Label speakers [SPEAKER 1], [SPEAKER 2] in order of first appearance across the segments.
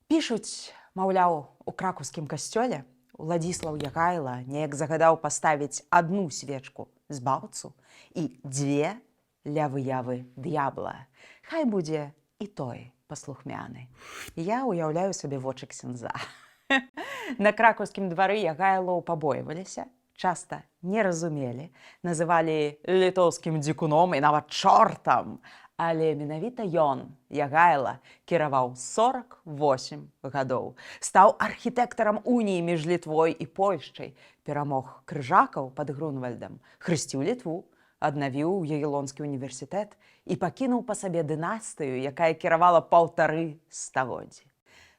[SPEAKER 1] Пішуць, маўляў, у кракаўскім касцёле Уладзіслаў Ягайла неяк загадаў паставіць одну свечку з баўцу і дзве ля выявы д'ябла. Хай будзе і той паслухмяны. Я уяўляю сабе вочы ксяндза. На кракаўскім двары Ягайлаў пабойваліся, часта не разумелі, называлі літоўскім дзікуном і нават чортам. Але менавіта ён, Ягайла, кіраваў 48 гадоў. Стаў архітэктарам уніі між Літвой і Польшчай, перамог крыжакаў пад Грунвальдам, хрысціў Літву, аднавіў Ягелонскі універсітэт і пакінуў па сабе дынастыю, якая кіравала 1,5 стагоддзі.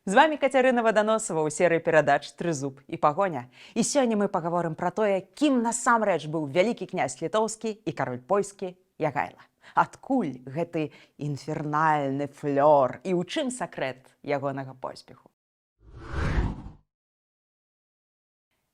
[SPEAKER 1] З вами Кацярына Ваданосава ў серыі перадач «Трызуб і пагоня». І сёння мы пагаворым пра тое, кім насамрэч быў вялікі князь літоўскі і кароль польскі Ягайла. Адкуль гэты інфернальны флёр і ў чым сакрэт ягонага поспеху?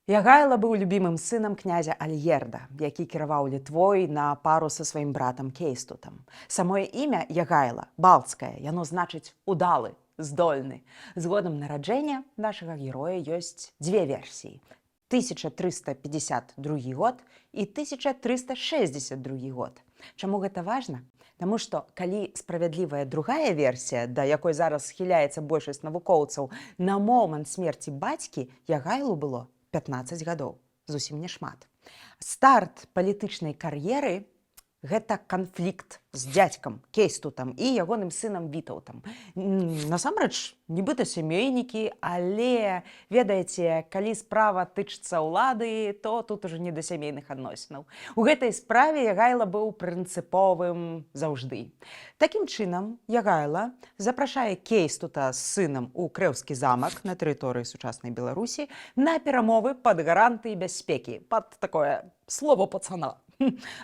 [SPEAKER 1] Ягайла быў любімым сынам князя Альгерда, які кіраваў Літвой на пару са сваім братам Кейстутам. Самое імя Ягайла, балцкае, яно значыць «удалы», «здольны». З годам нараджэння нашага героя ёсць дзве версіі. 1352 год і 1362 год. Чаму гэта важна? Таму што, калі справядлівая другая версія, да якой зараз схіляецца большасць навукоўцаў, на момант смерці бацькі Ягайлу было 15 гадоў. Зусім не шмат. Старт палітычнай кар'еры – гэта канфлікт з дзядзькам Кейстутам і ягоным сынам Вітаўтам. Насамрэч, нібыта сямейнікі, але, ведаеце, калі справа тычыцца ўлады, то тут ужо не да сямейных адносінаў. У гэтай справе Ягайла быў прынцыповым заўжды. Такім чынам, Ягайла запрашае Кейстута з сынам у Крэўскі замак на тэрыторыі сучаснай Беларусі на перамовы пад гарантыяй бяспекі, пад такое слово пацана.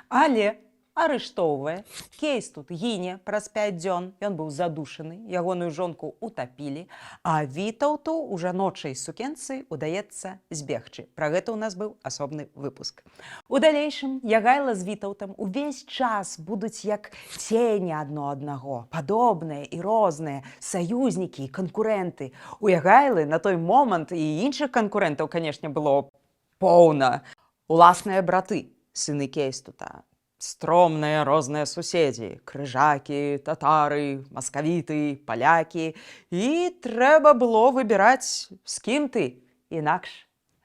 [SPEAKER 1] Але арыштоўвае, Кейстут гіне праз 5 дзён, ён быў задушаны, ягоную жонку утапілі, а Вітаўту у жаночай сукенцы удаецца збегчы. Пра гэта ў нас быў асобны выпуск. У далейшым Ягайла з Вітаўтам увесь час будуць як цені адно аднаго, падобныя і розныя, саюзнікі і канкурэнты. У Ягайлы на той момант і іншых канкурэнтаў, канешне, было поўна. Уласныя браты, сыны Кейстута. Стромныя розныя суседзі, крыжакі, татары, маскавіты, палякі. І трэба было выбіраць, з кім ты, інакш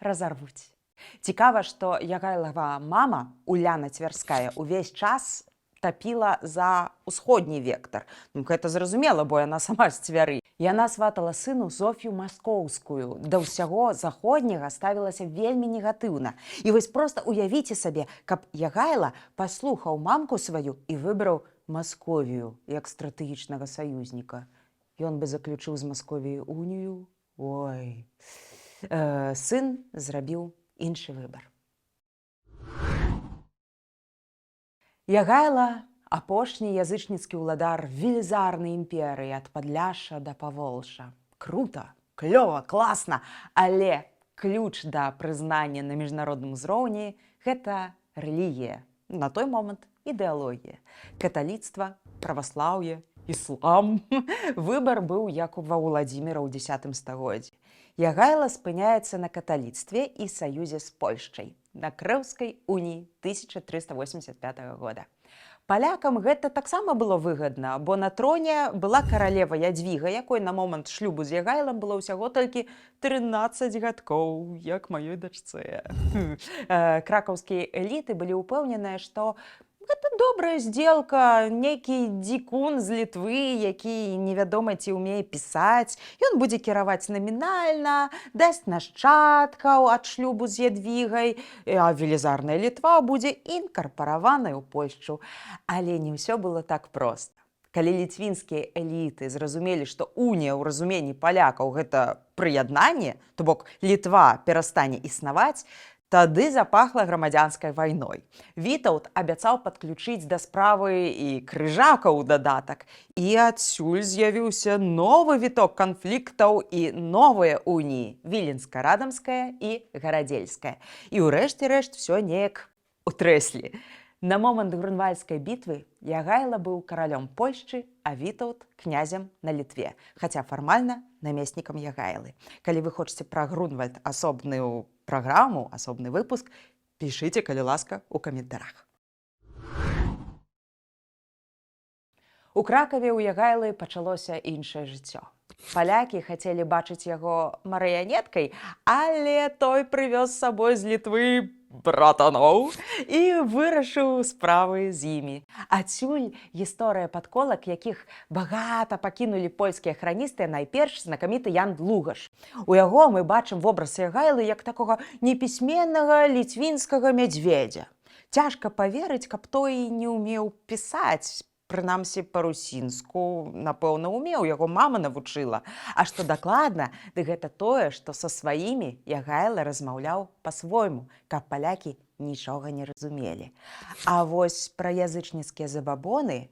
[SPEAKER 1] разарвуць. Цікава, што Ягайлава мама, Уляна Цвярская, увесь час тапіла за ўсходні вектар. Гэта зразумела, бо яна сама з Цвяры. Яна сватала сыну Зоф'ю Маскоўскую. Да ўсяго заходняга ставілася вельмі негатыўна. І вось проста уявіце сабе, каб Ягайла паслухаў мамку сваю і выбраў Масковію як стратэгічнага саюзніка. Ён бы заключыў з Масковіяй унію. Ой. Сын зрабіў іншы выбар. Ягайла – апошні язычніцкі ўладар велізарнай імперыі ад Падляшша да Паволжжа. Крута, клёва, класна, але ключ да прызнання на міжнародным узроўні – гэта рэлігія, на той момант ідэалогія. Каталіцтва, праваслаўе, іслам. Выбар быў як ва Ўладзіміра ў 10 стагоддзі. Ягайла спыняецца на каталіцтве і саюзе з Польшчай, на Крэўскай уніі 1385 года. Палякам гэта таксама было выгадна, бо на троне была каралева Ядвіга, якой на момант шлюбу з Ягайлам было ўсяго толькі 13 гадкоў, як маёй дачцэ. Кракаўскія эліты былі ўпэўненыя, што гэта добрая здзелка, нейкі дзікун з Літвы, які невядома ці ўмее пісаць. Ён будзе кіраваць намінальна, дасць нашчадкаў ад шлюбу з Ядвігай, а велізарная Літва будзе інкарпараваная ў Польшчу. Але не ўсё было так проста. Калі ліцвінскія эліты зразумелі, што унія ў разуменні палякаў гэта прыяднанне, то бок Літва перастане існаваць, тады запахла грамадзянскай вайной. Вітаўт абяцаў падключыць да справы і крыжакаў у дадатак. І адсюль з'явіўся новы віток канфліктаў і новыя уніі – Віленска-Радамская і Гарадзельская. І ў рэшце рэшт всё неяк утрэслі. На момант Грунвальдскай бітвы Ягайла быў каралём Польшчы, а Вітаўт князем на Літве, хаця фармальна намеснікам Ягайлы. Калі вы хочаце пра Грунвальд асобную праграму, асобны выпуск, пішыце, калі ласка, у каментарах. У Кракаве ў Ягайлы пачалося іншае жыццё. Палякі хацелі бачыць яго марыянеткай, але той прывёз з сабой з Літвы братаноў і вырашыў справы з імі. Адсюль гісторыя падколак, якіх багата пакінулі польскія храністы, найперш знакаміты Ян Длугаш. У яго мы бачым вобраз Ягайлы як такога непісьменнага ліцвінскага мядзведзя. Цяжка паверыць, каб той не ўмеў пісаць, прынамсі па-русінску, напэўна, умеў, яго мама навучыла. А што дакладна, дык гэта тое, што са сваімі Ягайла размаўляў па-свойму, каб палякі нічога не разумелі. А вось пра язычніцкія забабоны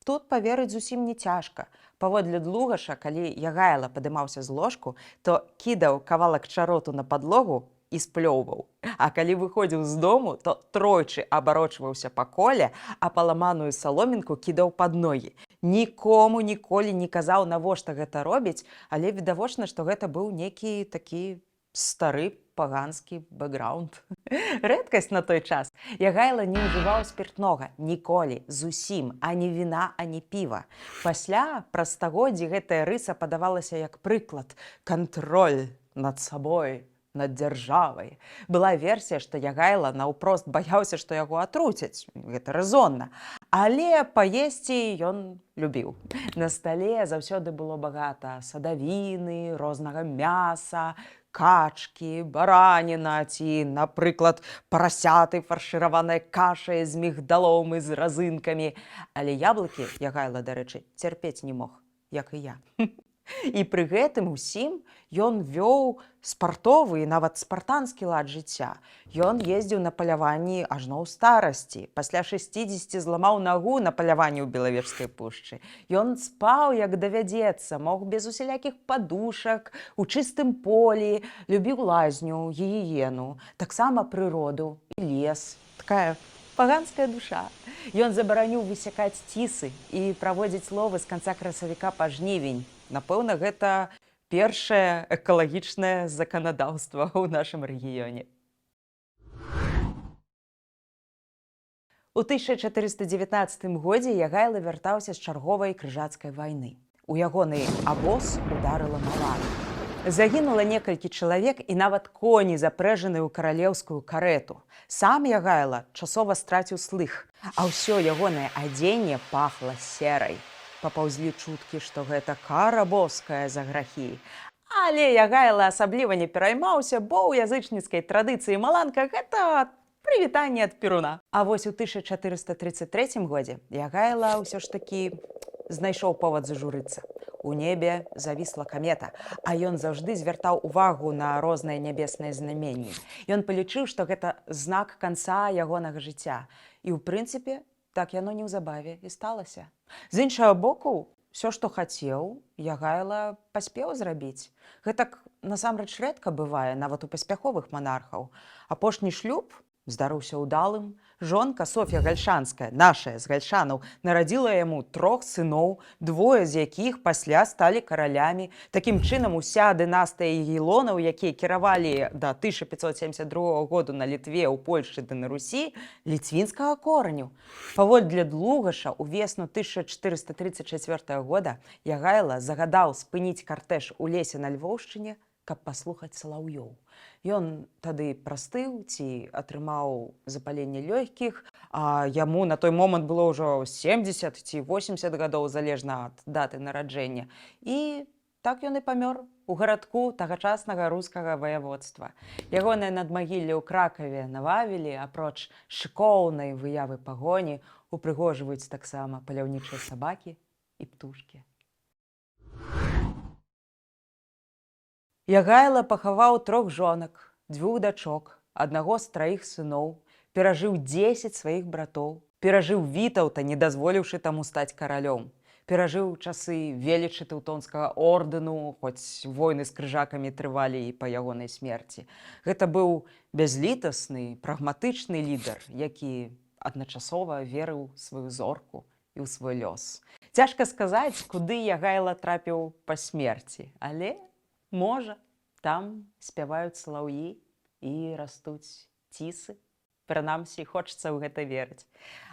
[SPEAKER 1] тут паверыць зусім не цяжка. Паводле Длугаша, калі Ягайла падымаўся з ложку, то кідаў кавалак чароту на падлогу і сплёўваў. А калі выходзіў з дому, то тройчы абарочваўся па коле, а паламаную саломінку кідаў пад ногі. Нікому ніколі не казаў, навошта гэта робіць, але відавочна, што гэта быў нейкі такі стары паганскі бэкграунд. Рэдкасць на той час. Ягайла не ўжываў спіртнога ніколі, зусім, ані віна, ані піва. Пасля, праз стагоддзі, гэтая рыса падавалася як прыклад. Кантроль над сабой, над дзяржавай. Была версія, што Ягайла наўпрост баяўся, што яго атруцяць. Гэта рэзонна. Але паесці ён любіў. На стале заўсёды было багата садавіны, рознага мяса, качкі, бараніна ці, напрыклад, парасяты, фаршыраваныя кашай з мігдалом і з разынкамі. Але яблыкі Ягайла, дарэчы, цярпець не мог, як і я. І пры гэтым усім ён вёў спартовы і нават спартанскі лад жыцця. Ён ездзіў на паляванні ажно ў старасці. Пасля 60 зламаў нагу на паляванні ў Белавежскай пушчы. Ён спаў, як давядзецца, мог без усялякіх падушак, у чыстым полі, любіў лазню, гігіену, таксама прыроду і лес. Такая паганская душа. Ён забараніў высякаць цісы і праводзіць ловы з канца красавіка па жнівень. Напэўна, гэта першае экалагічнае заканадаўства ў нашым рэгіёне. У 1419 годзе Ягайла вяртаўся з чарговай крыжацкай вайны. У ягоны абоз ударыла малара. Загінула некалькі чалавек і нават коні, запрэжаныя ў каралеўскую карэту. Сам Ягайла часова страціў слых, а ўсё ягонае адзенне пахла серай. Папаўзлі чуткі, што гэта кара боская за грахі. Але Ягайла асабліва не пераймаўся, бо ў язычніцкай традыцыі маланка гэта прывітанне ад перуна. А вось у 1433 годзе Ягайла ўсё ж такі знайшоў повад зажурыцца. У небе завісла камета, а ён заўжды звяртаў увагу на розныя нябесныя знаменні. Ён палічыў, што гэта знак канца ягонага жыцця. І ў прынцыпе, так яно неўзабаве і сталася. З іншага боку, все, што хацеў, Ягайла паспеў зрабіць. Гэтак насамрэч рэдка бывае, нават у паспяховых манархаў. Апошні шлюб здарыўся ўдалым. Жонка Соф'я Гальшанская, нашая з гальшанаў, нарадзіла яму 3 сыноў, 2 з якіх пасля сталі каралямі. Такім чынам, уся дынастыя егілонаў, якія кіравалі да 1572 году на Літве, у Польшчы ды на Русі, ліцвінскага кораню. Паводле Длугаша, увесну 1434 года Ягайла загадаў спыніць картэж у лесе на Львоўшчыне, каб паслухаць салаўёў. Ён тады прастыў ці атрымаў запаленне лёгкіх, а яму на той момант было ўжо 70 ці 80 гадоў, залежна ад даты нараджэння. І так ён і памёр у гарадку тагачаснага рускага ваяводства. Ягонае надмагілле ў Кракаве на Вавелі, апроч шыкоўнай выявы пагоні, упрыгожваюць таксама паляўнічыя сабакі і птушкі. Ягайла пахаваў 3 жонак, 2 дачок, 1 з 3 сыноў, перажыў 10 сваіх братоў, перажыў Вітаўта, не дазволіўшы таму стаць каралём, перажыў часы велічы тэўтонскага ордэну, хоць войны з крыжакамі трывалі і па ягонай смерці. Гэта быў бязлітасны, прагматычны лідар, які адначасова верыў у сваю зорку і ў свой лёс. Цяжка сказаць, куды Ягайла трапіў па смерці, але, можа, там спяваюць салаўі і растуць цісы. Прынамсі, хочацца ў гэта верыць.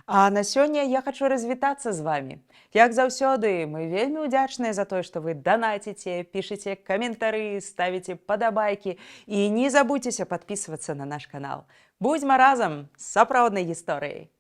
[SPEAKER 1] А на сёння я хачу развітацца з вамі. Як заўсёды, мы вельмі ўдзячныя за тое, што вы данаціце, пішыце каментары, ставіце падабайкі і не забудзьцеся падпісвацца на наш канал. Будзьма разам з сапраўднай гісторыяй!